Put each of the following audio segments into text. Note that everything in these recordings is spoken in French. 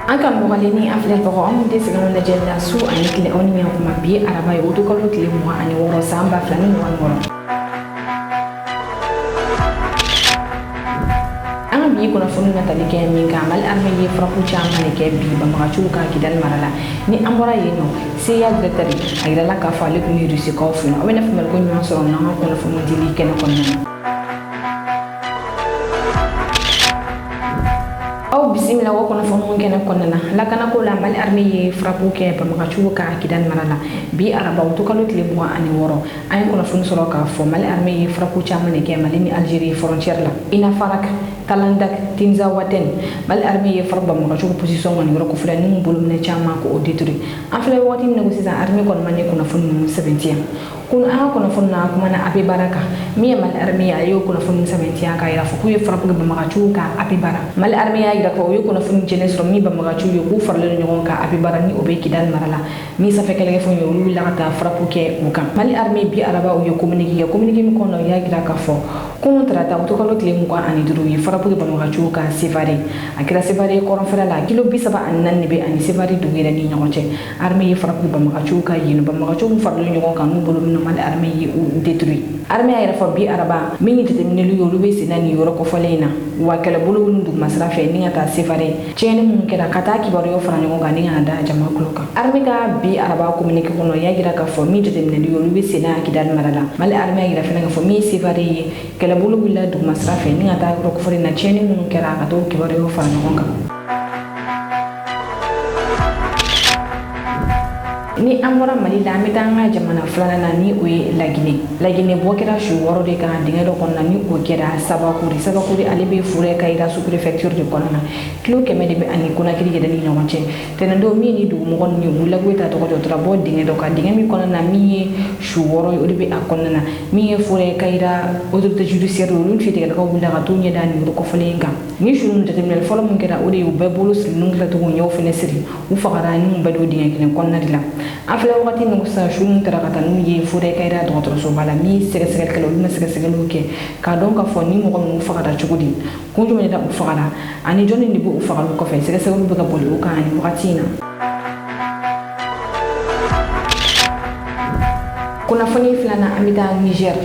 Akan bukalini afler bako amun desi gamun la jella su anikle oni ya kuma bi araba yo to kalo kile mo ani woro samba flani wan woro an bi kuna funu na tali ke min kamal arme ye frapu chama ne ke bi ba ma chuka kidal marala ni ambora yeno se ya gretari ayra la ka fale kuni rusi ko funa wena fumal ko nyon so na ko na fumu dili ken ko au bisimila wa kono fono ngena konna la kana ko la mal armée frapu ke pa maka chuka kidan marala bi araba to kalo tile mo ani woro ay kono fono soro ka fo mal armée frapu chamane ke malini Algérie frontière la ina farak talandak tinza waten mal armée farba maka chuka position ngoni woro ko fulani mo bolum ne chama ko détruire en fait wati ne ko sisa armée kon mané kono fono 70 kun a kono fono na kuma na abi baraka mi mal armée ayo kono fono 70 ka ira fo ku frapu ke maka chuka abi bara mal armée ida ko yo kono fun jenes ro mi ba maga chu yo ku farle nyon ka abi barani o be kidal marala mi sa fekele fon yo lu la ta frapu ke muka mali armée bi araba o yo communiquer mi kono ya gira ka fo contre ta to kalo tle mu ko ani duru yi frapu ke ba maga chu ka sefari akira sefari ko ron fera la kilo bi saba annan ne be ani sefari du gira ni nyoche armée yi frapu ba maga chu ka yi ba maga chu farle nyon ka nu bolo no mali armée yi o détruire armée ay rafa bi araba mi ni tete ne lu yo lu be sinani yo ko folena wa kala bolo ndu masra fe ni ta sefare chene mun kera kata ki baro yo fara nyon ga ni anda jama kloka armée ga bi araba communiquer kono ya gira ka fo mi tete ne lu yo lu be sina ki dal marala mali armée gira fe nga fo mi sefare kala bolo willa du masra fe ni ata ko folena chene mun kera ka to ki baro yo fara nyon ga ni amora mali la mitanga jamana fulana na ni oye lagine bokera shu woro de ka dinga do konna ni o kera sabakuri alibe fure kaira sous préfecture de konna kilo keme de be ani kuna kiri de ni nyawanche tenando mi ni du mo gon ni bulla gweta to ko to rabo dinga do ka dinga mi konna na mi shu woro o de be akonna na mi fure kaira autorité judiciaire lu fi de ko bulla ka to nyeda ni ko folenga ni shu nu de mel folo mun kera o de be bolus nungla to nyaw fene siri u fakara ni mo bado dinga kin konna dila afla wakati no sa shun tarakata nu ye fure kaira docteur so bala mi sege kala mi sege luke ka donc fo ni mo ko mu fakata chugudi kunju me da fakara ani joni ni bu fakara ko fe sege lu ka bolu ka ani wakati na kuna foni flana amita Niger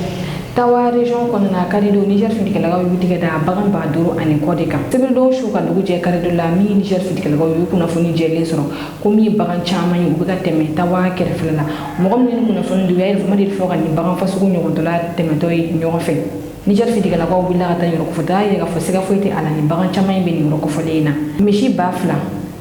tawa region kono na karido Niger findi kala gawi bitige da bagan ba duro ani kodeka sebe do shuka dugu je karido la mi Niger findi kala gawi kuna foni je lesoro ko mi bagan chama yi buga teme tawa kere flala mo gom ni kuna foni du yel fuma di foga ni bagan fasugo nyon to la teme toy nyon fe Niger findi kala gawi billa ta yoro ko fota ya ga fosega foite ala ni bagan chama yi be ni yoro ko folena mishi bafla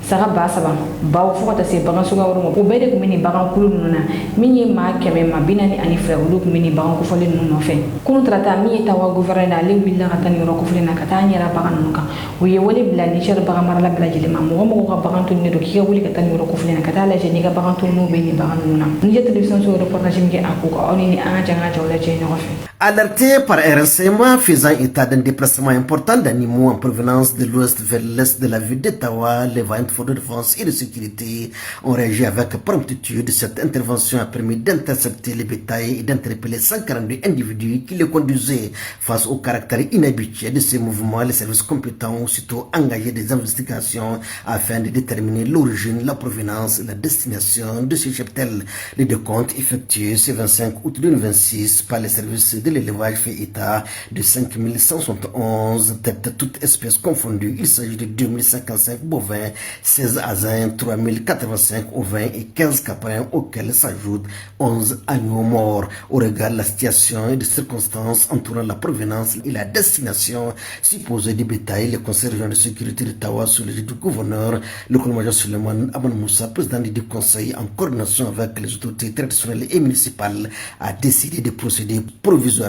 saga ba saba baw fota se bagan suga woro ko bede ko mini bagan kulu nuna minyi ma keme ma binani ani fra ulu ko mini bagan ko fole nuno fe kunu trata mi tawa gouverneur le willa katani ro ko fole na katani ra bagan nuka o ye wole bla ni cher bagan marala bla jile ma mo ko bagan to ni do ki wuli katani ro ko fole na katala je ni ga bagan to no be ni bagan nuna ni je télévision so reportage mi ke aku ko oni ni anga janga jawle je no fe. Alerté par un renseignement faisant état d'un déplacement important d'animaux en provenance de l'ouest vers l'est de la ville d'Ottawa, les vaillantes forces de défense et de sécurité ont réagi avec promptitude. Cette intervention a permis d'intercepter les bétails et d'interpeller 142 individus qui les conduisaient. Face au caractère inhabituel de ces mouvements, les services compétents ont aussitôt engagé des investigations afin de déterminer l'origine, la provenance et la destination de ces cheptels. Les décomptes effectués ce 25 août 2026 par les services de l'élevage fait état de 5171 têtes toutes espèces confondues. Il s'agit de 2055 bovins, 16 asins, 3085 ovins et 15 caprins auxquels s'ajoutent 11 agneaux morts. Au regard de la situation et des circonstances entourant la provenance et la destination supposée du bétail, le conseil régional de sécurité d'Ottawa sous l'égide du gouverneur, le colonel-major Suleiman Aman Moussa, président du conseil en coordination avec les autorités traditionnelles et municipales, a décidé de procéder provisoirement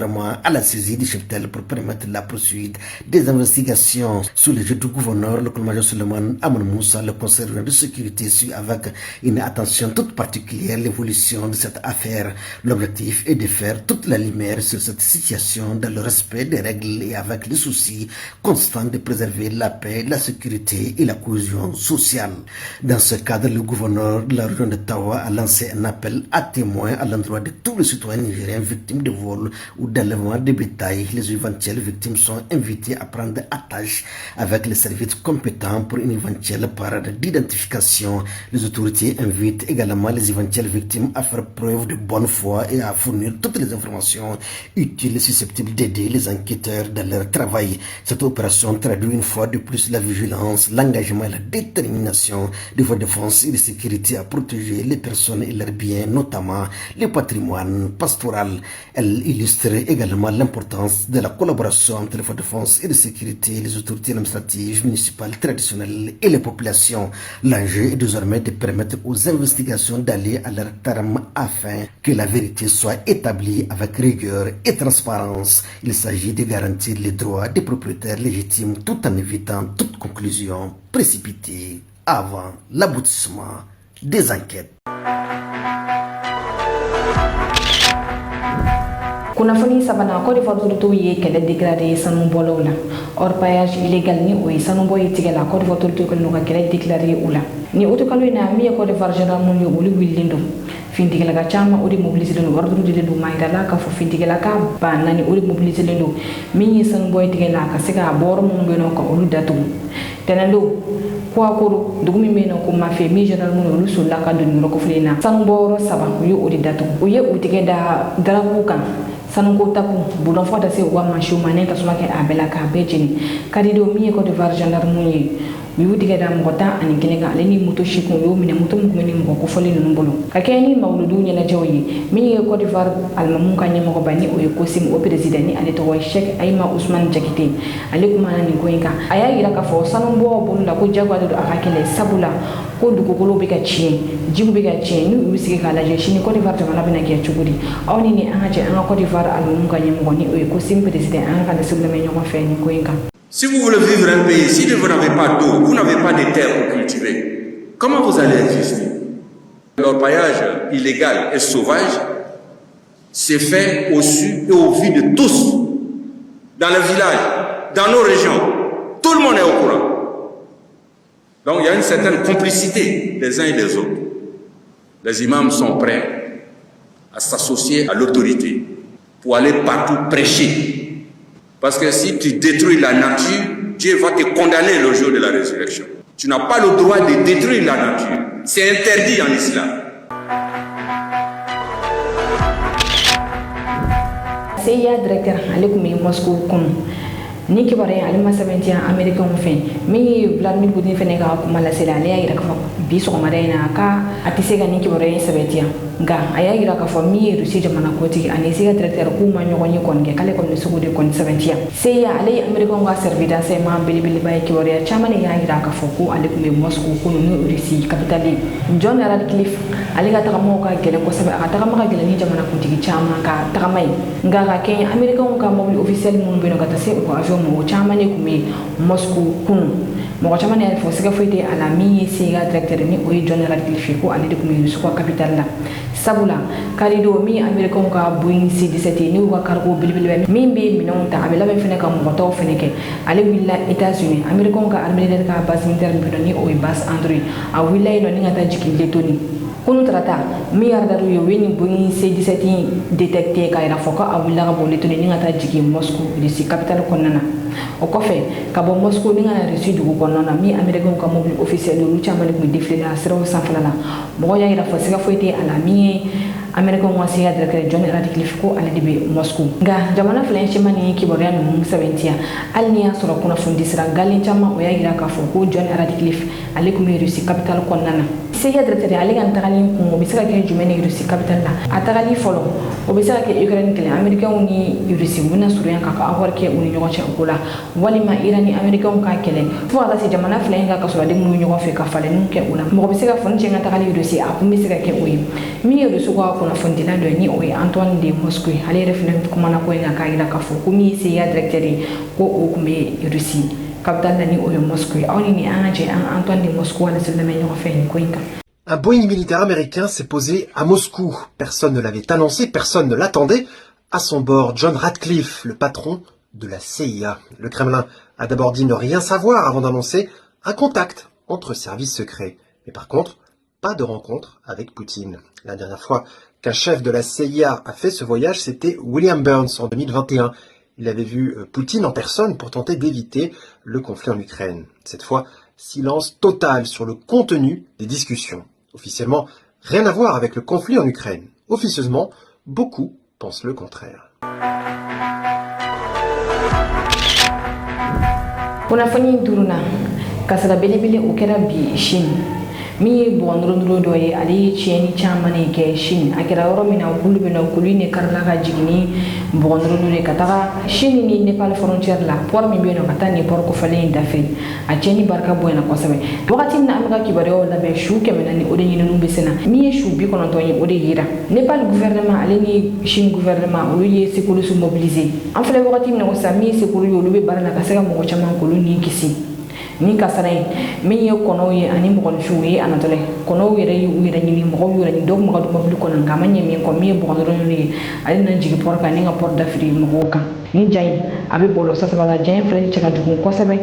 à la saisie du cheptel pour permettre la poursuite des investigations. Sous l'égide du gouverneur, le colonel-major Suleiman Aman Moussa, le conseil régional de sécurité suit avec une attention toute particulière l'évolution de cette affaire. L'objectif est de faire toute la lumière sur cette situation dans le respect des règles et avec le souci constant de préserver la paix, la sécurité et la cohésion sociale. Dans ce cadre, le gouverneur de la région d'Ottawa a lancé un appel à témoins à l'endroit de tous les citoyens nigériens victimes de vol ou d'enlèvement de bétail. Les éventuelles victimes sont invitées à prendre attache avec les services compétents pour une éventuelle part camarades d'identification. Les autorités invitent également les éventuelles victimes à faire preuve de bonne foi et à fournir toutes les informations utiles susceptibles d'aider les enquêteurs dans leur travail. Cette opération traduit une fois de plus la vigilance, l'engagement et la détermination de vos défenses et de sécurité à protéger les personnes et leurs biens, notamment le patrimoine pastoral. Elle illustre également l'importance de la collaboration entre les forces de défense et de sécurité, les autorités administratives, municipales, traditionnelles et les populations. L'enjeu est désormais de permettre aux investigations d'aller à leur terme afin que la vérité soit établie avec rigueur et transparence. Il s'agit de garantir les droits des propriétaires légitimes tout en évitant toute conclusion précipitée avant l'aboutissement des enquêtes. Kunnafoni sabana Côte d'Ivoire autorité ye kɛlɛ déclaré sanu bɔlaw la orpaillage illégal ni o ye sanubɔ ye tigɛ la Côte d'Ivoire autorité kɛlen ka kɛlɛ déclaré o la ni otokalo in na min ye Côte d'Ivoire gendarme ye olu wililen don fintigɛlaka caman o de mobiliselen don ordre dilen don maa yirala k'a fɔ fintigɛlaka ba naani o de mobiliselen don min ye sanubɔ ye tigɛ la ka se ka bɔ yɔrɔ minnu bɛ yen nɔ ka olu datugu tɛnɛn don Kouakoro dugu min bɛ yen nɔ ko Mafé min gendarme ye olu solila ka don yɔrɔ kɔfɛlen na sanubɔyɔrɔ 7 u ye o de datugu u ye u tigɛ da drapeau kan sanuko tapu budon fota se wa manchu manen tasuma ke abela ka bejini kadido mi ko de var gendarme ye wi diga da mota ani kelenga leni moto shikon yo mine moto mu meni mo ko fole no bolo ka keni mawludu nyana jawyi mi ko de var almamun kan nyamo ko bani o ko sim o president ni ale to wa Cheikh Ayma Ousmane Jakite ale kuma nan ko inka aya ira ka fo sanumbo bolu la ko jagwa do akakele sabula ko dugukolo be ka ci jibu be ka ci ni u sigi kala je shini Côte d'Ivoire jamana bena ke chugudi awni ni anga je anga Côte d'Ivoire almum ga nyem ngoni o ko sim président anga da subla me nyoma fe ni ko inka. Si vous voulez vivre un pays, si vous n'avez pas d'eau, vous n'avez pas de terre pour cultiver, comment vous allez exister? L'orpaillage illégal et sauvage s'est fait au su et au vu de tous, dans le village, dans nos régions. Tout le monde est au courant. Donc il y a une certaine complicité des uns et des autres. Les imams sont prêts à s'associer à l'autorité pour aller partout prêcher. Parce que si tu détruis la nature, Dieu va te condamner le jour de la résurrection. Tu n'as pas le droit de détruire la nature. C'est interdit en islam. C'est directeur à Moscou comme ni kibare alima 70 américain fait mais Vladimir Poutine fait nega kuma la sela le ayira ka bi so marena ka atisega ni kibare 70 nga ayira ka mi Russie jamana koti ani siga directeur kuma nyogoni kon ge kale kon sugu de kon 70 c'est ya ale américain ga servida c'est ma bilibili bay kibare chamani ayira ka ko ale kuma Moscou ko no Russie capitale John Radcliffe ale ga ta mo ka gele ko sabe aka ta ma gele ni jamana koti chama ka ta mai nga ga ke américain ga mobile officiel mun beno ga ta se ko mo chamane kume Moscou kunu mo chamane al fosiga foite ala mi siga directeur ni o John Radcliffe ko ali de kume su ko capital la sabula karido mi american ka Boeing C-17 ni wa cargo bilbil mi be minon ta abela be fene ka mo taw fene ke ali willa États-Unis american ka armée ka base militaire ni o base Android a willa no ni ngata jiki letoni kunu trata mi yardaru yo weni Boeing C-17 détecté ka ira foka a willa ka boletoni ni ngata jiki Moscou di capitale konnana o kofe ka bo Moscou ni ngana reçu dugu konnana mi american ka mobile officiel lu chamale ko défilé la sero sanfala mo ya ira fosiga foite ala mi american wasi ya directeur John Radcliffe ko ala dibe Moscou nga jamana flenche mani ki borian mu 70 alniya soro kuna fundisra galin chama o ya ira ka foko John Radcliffe ale ko mi reçu capitale konnana c'est ya directeur ale gan tagali ko bisaka ke jumeni reçu capitale la atagali folo o bisaka ke Ukraine kele american ni reçu buna suriyan ka ka awar ke uni nyogo che okola walima irani american ka kele fo ala si jamana flenga ka sura de mu nyogo fe ka fale nun ke ula mo bisaka fon chenga tagali reçu a ko bisaka ke oyi mi reçu ko kuna fondila do ni oyi Antoine de Moscou ale refina kuma na ko ina ka ira ka fo ko mi c'est ya directeur ko o kumbe reçu capitale ni oyi Moscou awni ni anje Antoine de Moscou ala sur le meilleur fait ni ko inka. Un Boeing militaire américain s'est posé à Moscou. Personne ne l'avait annoncé, personne ne l'attendait. À son bord, John Radcliffe, le patron de la CIA. Le Kremlin a d'abord dit ne rien savoir avant d'annoncer un contact entre services secrets. Mais par contre, pas de rencontre avec Poutine. La dernière fois qu'un chef de la CIA a fait ce voyage, c'était William Burns en 2021. Il avait vu Poutine en personne pour tenter d'éviter le conflit en Ukraine. Cette fois, silence total sur le contenu des discussions. Officiellement, rien à voir avec le conflit en Ukraine. Officieusement, beaucoup pensent le contraire. Kunnafoni duruna kasara belebele o kɛra bi Chine min ye bɔgɔndɔrɔndɔrɔ dɔ ye ale ye tiɲɛni caman de kɛ Chine a kɛra yɔrɔ min na kulu bɛ na kulu in de karila ka jigin ni bɔgɔndɔrɔndɔrɔ ye ka taga Chine ni Nepal frontière la port min bɛ yen nɔ ka taa nin port kɔfɛlen in dafɛ a tiɲɛni barika bonyana kosɛbɛ wagati min na an bɛ ka kibaruyaw labɛn su 400 o de ɲininiw bɛ sen na min ye su 90 ye o de yira Nepal gouvernement ale ni Chine gouvernement olu ye sécurité mobilisé an filɛ wagati min na ko sisan min ye sécurité olu bɛ baara la ka se ka mɔgɔ caman k'olu ni kisi ni kasara in min ye kɔnɔw ye ani mɔgɔninfinw ye anatɔlɛ kɔnɔw yɛrɛ ye u yɛrɛ ɲini mɔgɔw yɛrɛ ɲini dɔw kun ka don mobili kɔnɔ nka a ma ɲɛ min kɔ min ye bɔgɔndɔrɔn ye ale na jigin port kan ni ka port dafiri mɔgɔw kan ni ja in a bɛ bɔlɔ sasaba la ja in filɛ cɛ ka jugu kosɛbɛ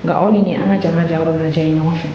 nka aw ni an ka jama jayɔrɔ lajɛ ɲɔgɔn fɛ.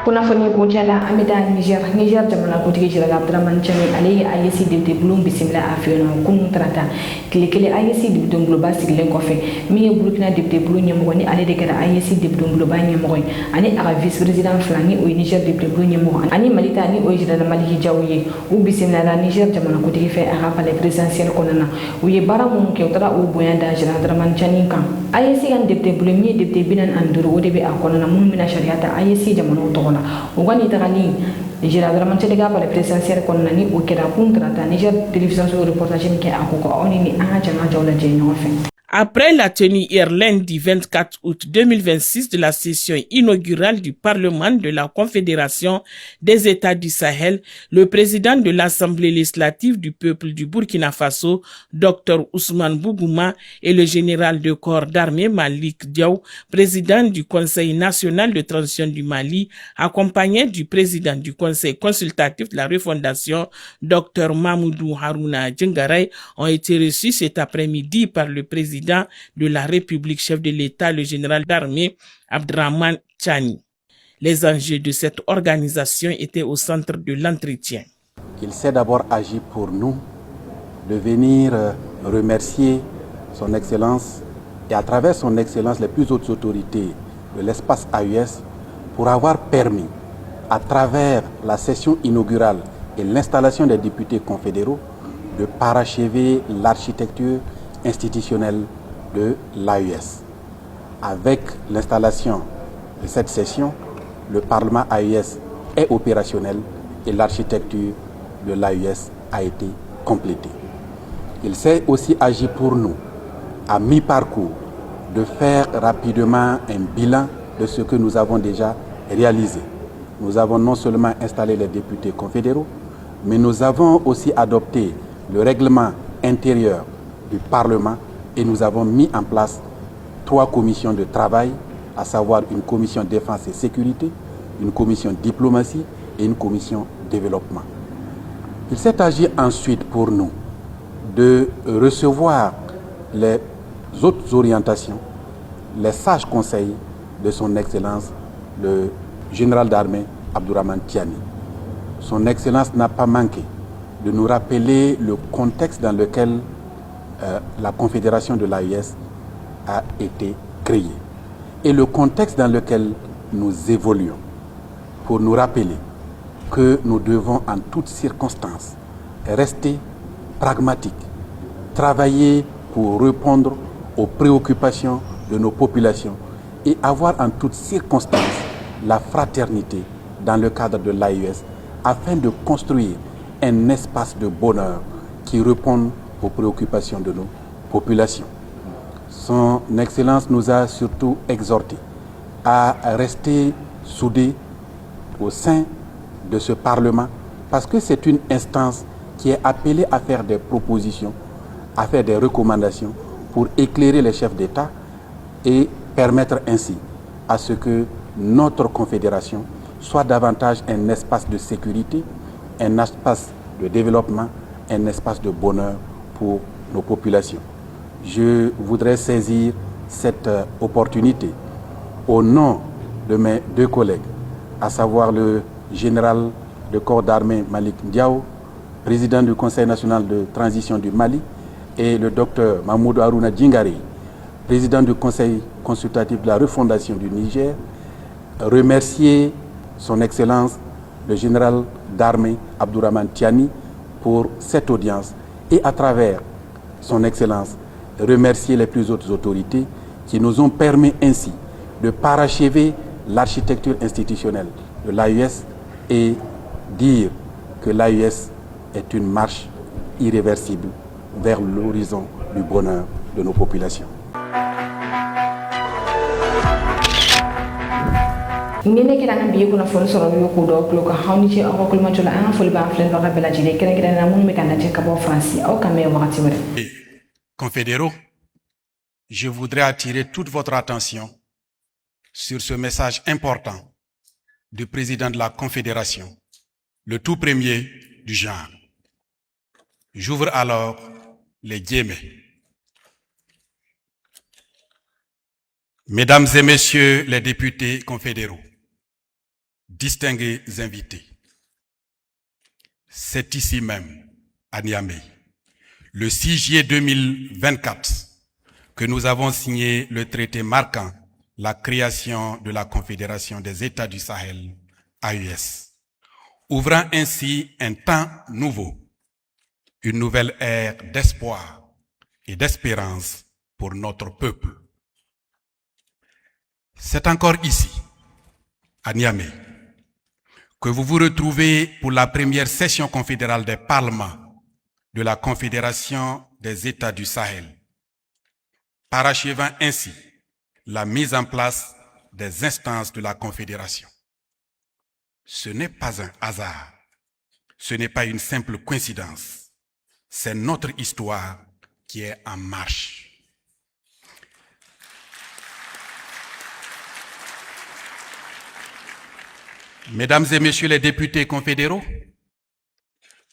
kunnafoni ko jala amida Niger jamana kuntigi jira Abdurahmane Tiani ale ye AEC député bulon bisimila a fɛ yen kunun tarata tile kelen AEC député global sigilen kɔfɛ min ye Burkina député bulon ɲɛmɔgɔ ni ale de kɛra AEC député global ɲɛmɔgɔ ye ani a ka vice président fila ni o ye Niger député bulon ɲɛmɔgɔ ani Malita ni o ye général Maliki Diaw ye u bisimila Niger jamana kuntigi fɛ a ka palais présidentiel kɔnɔna na u ye baara minnu kɛ u taara u bonya da jira Abdurahmane Tiani kan AEC kan député bulon min ye député 45 o de bɛ a kɔnɔna minnu bɛna sariya ta AEC jamanaw tɔgɔ la o kɔni tagali Niger Abdurahmane Tiani ka palais présidentiel kɔnɔna ni o kɛra kun tarata Niger télévision sur reportage min kɛ a ko aw ni an ka jama jaw lajɛ ɲɔgɔn fɛ. Après la tenue hier lundi 24 août 2026 de la session inaugurale du Parlement de la Confédération des États du Sahel, le président de l'Assemblée législative du peuple du Burkina Faso, Dr Ousmane Bougouma, et le général de corps d'armée Malik Diaw, président du Conseil national de transition du Mali, accompagné du président du Conseil consultatif de la refondation, Dr Mamoudou Harouna Djengaray, ont été reçus cet après-midi par le président de la République, chef de l'État, le général d'armée Abdurahmane Tiani. Les enjeux de cette organisation étaient au centre de l'entretien. Il s'est d'abord agi pour nous de venir remercier son Excellence et à travers son Excellence les plus hautes autorités de l'espace AES pour avoir permis, à travers la session inaugurale et l'installation des députés confédéraux, de parachever l'architecture institutionnelle de l'AES. Avec l'installation de cette session, le Parlement AES est opérationnel et l'architecture de l'AES a été complétée. Il s'est aussi agi pour nous, à mi-parcours, de faire rapidement un bilan de ce que nous avons déjà réalisé. Nous avons non seulement installé les députés confédéraux, mais nous avons aussi adopté le règlement intérieur du Parlement et nous avons mis en place 3 commissions de travail, à savoir une commission défense et sécurité, une commission diplomatie et une commission développement. Il s'est agi ensuite pour nous de recevoir les autres orientations, les sages conseils de son Excellence, le général d'armée Abdurahmane Tiani. Son Excellence n'a pas manqué de nous rappeler le contexte dans lequel la Confédération de l'AES a été créée et le contexte dans lequel nous évoluons, pour nous rappeler que nous devons en toutes circonstances rester pragmatiques, travailler pour répondre aux préoccupations de nos populations et avoir en toutes circonstances la fraternité dans le cadre de l'AES afin de construire un espace de bonheur qui réponde aux préoccupations de nos populations. Son Excellence nous a surtout exhortés à rester soudés au sein de ce Parlement parce que c'est une instance qui est appelée à faire des propositions, à faire des recommandations pour éclairer les chefs d'État et permettre ainsi à ce que notre confédération soit davantage un espace de sécurité, un espace de développement, un espace de bonheur pour nos populations. Je voudrais saisir cette opportunité au nom de mes deux collègues, à savoir le général de corps d'armée Malik Ndiaye, président du Conseil national de transition du Mali, et le docteur Mahmoud Harouna Djingari, président du Conseil consultatif de la refondation du Niger, remercier son Excellence le général d'armée Abdourahmane Tiani pour cette audience et à travers son Excellence remercier les plus hautes autorités qui nous ont permis ainsi de parachever l'architecture institutionnelle de l'AES et dire que l'AES est une marche irréversible vers l'horizon du bonheur de nos populations. ngene kira ngam biye kuna fon soro yo ko do ko hawni ci ko ma jola an fol ba flen ba bela jide kere kere na mun me kan ci ka bo France au kamé wakati wala confédéraux, je voudrais attirer toute votre attention sur ce message important du président de la Confédération, le tout premier du genre. J'ouvre alors les guillemets. Mesdames et messieurs les députés confédéraux, distingués invités, c'est ici même, à Niamey, le 6 juillet 2024, que nous avons signé le traité marquant la création de la Confédération des États du Sahel, AES, ouvrant ainsi un temps nouveau, une nouvelle ère d'espoir et d'espérance pour notre peuple. C'est encore ici, à Niamey, que vous vous retrouvez pour la première session confédérale des parlements de la Confédération des États du Sahel, parachevant ainsi la mise en place des instances de la Confédération. Ce n'est pas un hasard, ce n'est pas une simple coïncidence, c'est notre histoire qui est en marche. Mesdames et messieurs les députés confédéraux,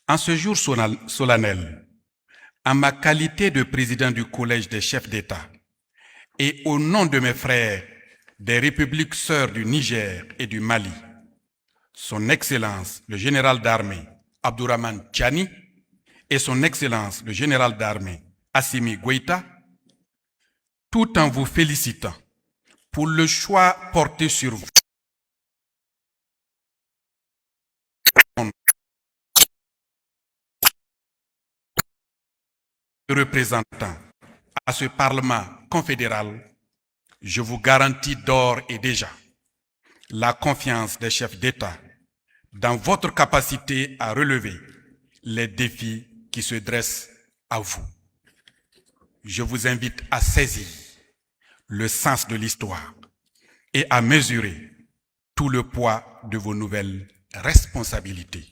en ce jour solennel, en ma qualité de président du Collège des chefs d'État et au nom de mes frères des républiques sœurs du Niger et du Mali, Son Excellence le général d'armée Abdourahmane Tiani et Son Excellence le général d'armée Assimi Goïta, tout en vous félicitant pour le choix porté sur vous représentant à ce Parlement confédéral, je vous garantis d'ores et déjà la confiance des chefs d'État dans votre capacité à relever les défis qui se dressent à vous. Je vous invite à saisir le sens de l'histoire et à mesurer tout le poids de vos nouvelles responsabilités.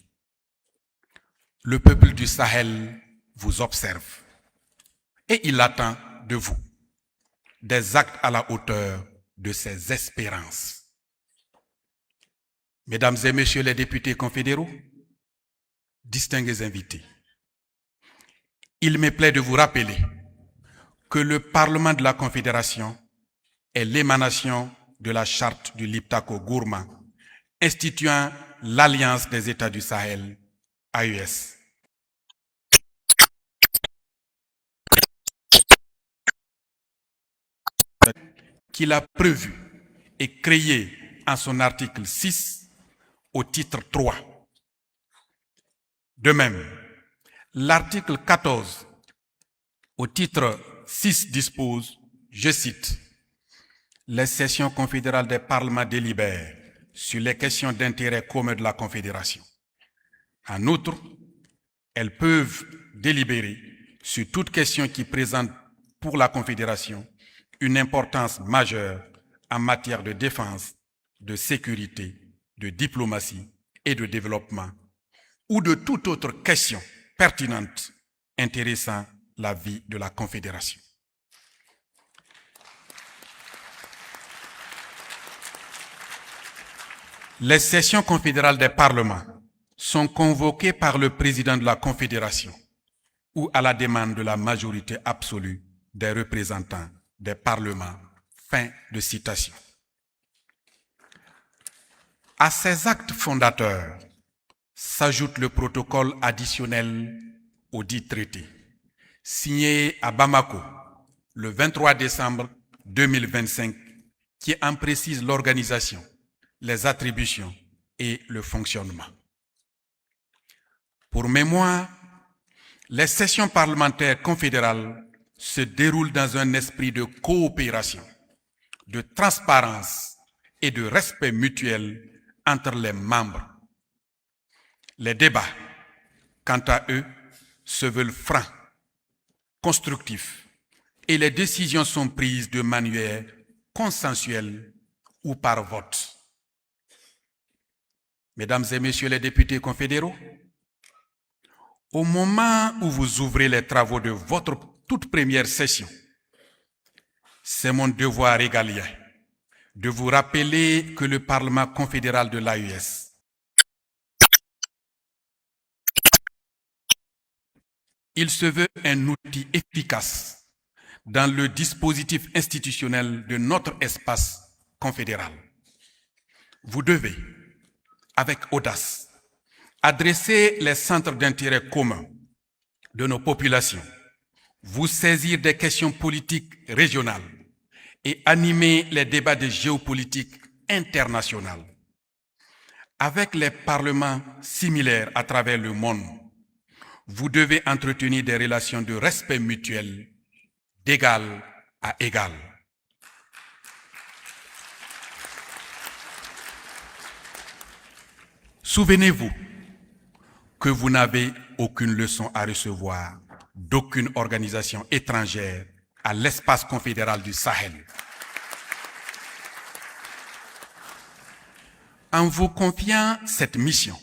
Le peuple du Sahel vous observe et il attend de vous des actes à la hauteur de ses espérances. Mesdames et messieurs les députés confédéraux, distingués invités, il me plaît de vous rappeler que le Parlement de la Confédération est l'émanation de la charte du Liptako-Gourma instituant l'Alliance des États du Sahel, AES. Qu'il a prévu et créé en son article 6 au titre 3. De même, l'article 14 au titre 6 dispose, je cite, les sessions confédérales des parlements délibèrent sur les questions d'intérêt commun de la Confédération. En outre, elles peuvent délibérer sur toute question qui présente pour la Confédération une importance majeure en matière de défense, de sécurité, de diplomatie et de développement, ou de toute autre question pertinente intéressant la vie de la Confédération. Les sessions confédérales des parlements sont convoquées par le président de la Confédération ou à la demande de la majorité absolue des représentants des parlements. Fin de citation. À ces actes fondateurs s'ajoute le protocole additionnel au dit traité, signé à Bamako le 23 décembre 2025, qui en précise l'organisation, les attributions et le fonctionnement. Pour mémoire, les sessions parlementaires confédérales se déroulent dans un esprit de coopération, de transparence et de respect mutuel entre les membres. Les débats, quant à eux, se veulent francs, constructifs, et les décisions sont prises de manière consensuelle ou par vote. Mesdames et messieurs les députés confédéraux, au moment où vous ouvrez les travaux de votre toute première session, c'est mon devoir régalien de vous rappeler que le Parlement confédéral de l'AES il se veut un outil efficace dans le dispositif institutionnel de notre espace confédéral. Vous devez, avec audace, adresser les centres d'intérêt commun de nos populations, vous saisir des questions politiques régionales et animer les débats de géopolitique internationale. Avec les parlements similaires à travers le monde, vous devez entretenir des relations de respect mutuel d'égal à égal. Souvenez-vous que vous n'avez aucune leçon à recevoir d'aucune organisation étrangère à l'espace confédéral du Sahel. En vous confiant cette mission,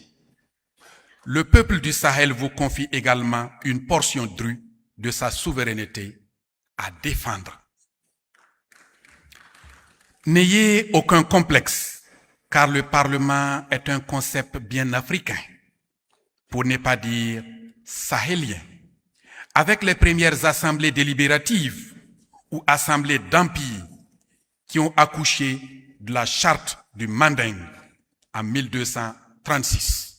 le peuple du Sahel vous confie également une portion drue de sa souveraineté à défendre. N'ayez aucun complexe, car le Parlement est un concept bien africain, pour ne pas dire sahélien, avec les premières assemblées délibératives ou assemblées d'empire qui ont accouché de la charte du Manding en 1236.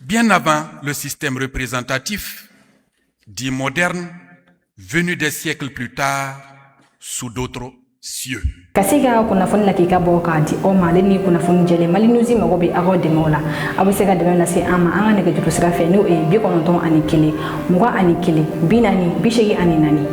Bien avant le système représentatif, dit moderne, venu des siècles plus tard, sous d'autres cieux. Kasiga kuna foni la kikabo kati o maleni kuna foni jele malinuzi magobi agode mola abusega de la si ama anga nege jutu sira fe no e bi kono ton anikele muga anikele binani bishegi aninani